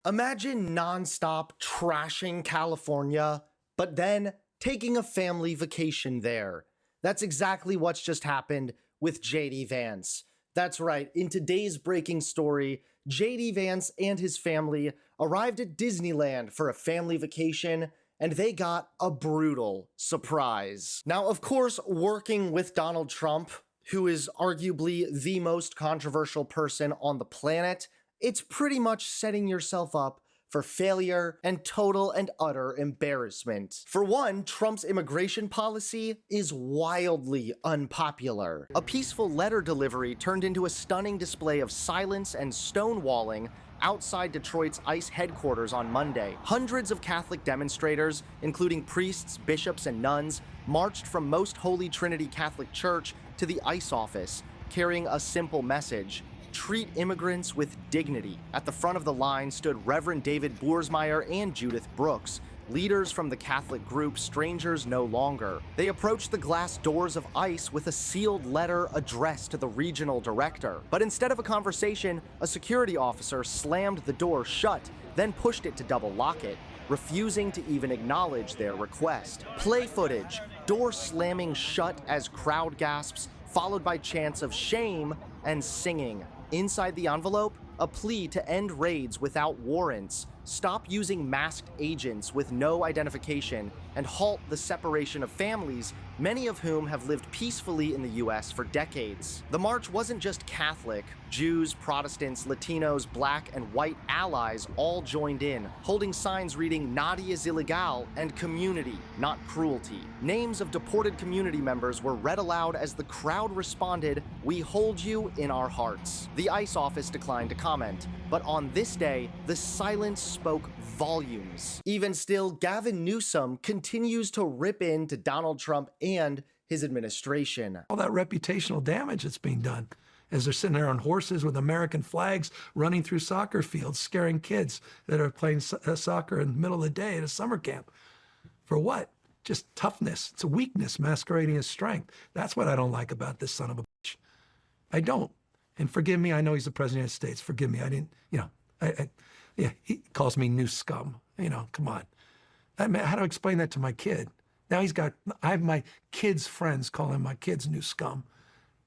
Imagine nonstop trashing California, but then taking a family vacation there. That's exactly what's just happened with JD Vance. That's right, in today's breaking story, JD Vance and his family arrived at Disneyland for a family vacation, and they got a brutal surprise. Now, of course, working with Donald Trump, who is arguably the most controversial person on the planet, it's pretty much setting yourself up for failure and total and utter embarrassment. For one, Trump's immigration policy is wildly unpopular. A peaceful letter delivery turned into a stunning display of silence and stonewalling outside Detroit's ICE headquarters on Monday. Hundreds of Catholic demonstrators, including priests, bishops, and nuns, marched from Most Holy Trinity Catholic Church to the ICE office, carrying a simple message: treat immigrants with dignity. At the front of the line stood Reverend David Boersmeyer and Judith Brooks, leaders from the Catholic group Strangers No Longer. They approached the glass doors of ICE with a sealed letter addressed to the regional director. But instead of a conversation, a security officer slammed the door shut, then pushed it to double lock it, refusing to even acknowledge their request. Play footage, door slamming shut as crowd gasps, followed by chants of shame and singing. Inside the envelope, a plea to end raids without warrants, stop using masked agents with no identification, and halt the separation of families, many of whom have lived peacefully in the US for decades. The march wasn't just Catholic. Jews, Protestants, Latinos, Black, and white allies all joined in, holding signs reading "Nadi is illegal" and "Community, not cruelty." Names of deported community members were read aloud as the crowd responded, "We hold you in our hearts." The ICE office declined to comment, but on this day, the silence spoke volumes. Even still, Gavin Newsom continues to rip into Donald Trump and his administration. All that reputational damage that's being done as they're sitting there on horses with American flags running through soccer fields, scaring kids that are playing soccer in the middle of the day at a summer camp. For what? Just toughness. It's a weakness masquerading as strength. That's what I don't like about this son of a bitch. I don't. And forgive me, I know he's the president of the United States. Forgive me, I didn't, yeah, he calls me new scum. Come on. How do I explain that to my kid? Now I have my kids' friends calling my kids new scum.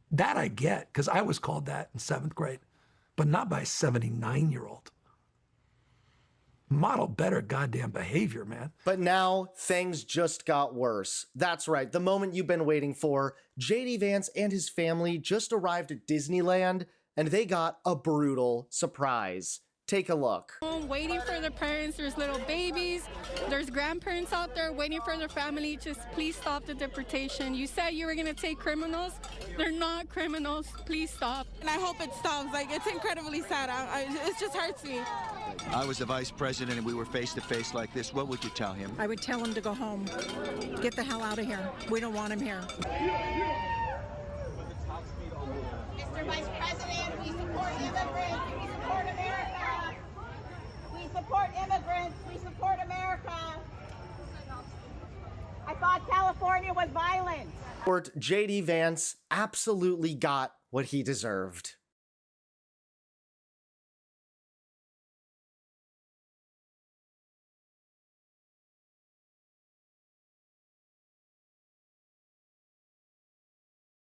That I get, because I was called that in 7th grade, but not by a 79-year-old. Model better goddamn behavior, man. But now, things just got worse. That's right, the moment you've been waiting for. JD Vance and his family just arrived at Disneyland, and they got a brutal surprise. Take a look. Waiting for their parents, there's little babies, there's grandparents out there waiting for their family. Just please stop the deportation. You said you were gonna take criminals. They're not criminals. Please stop. And I hope it stops. It's incredibly sad. It just hurts me. I was the vice president and we were face to face like this. What would you tell him? I would tell him to go home. Get the hell out of here. We don't want him here. Mr. Vice President, we support immigrants. We support America. We support immigrants. We support America. I thought California was violent. JD Vance absolutely got what he deserved.